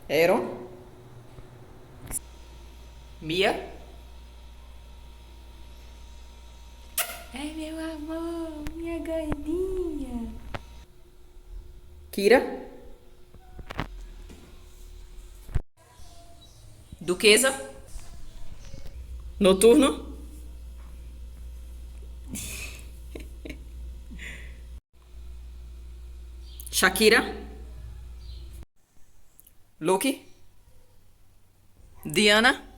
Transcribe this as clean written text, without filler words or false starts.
Aaron, Mia, Ai, meu amor, minha gordinha. Kira, Duquesa, Noturno, Shakira, Loki, Diana,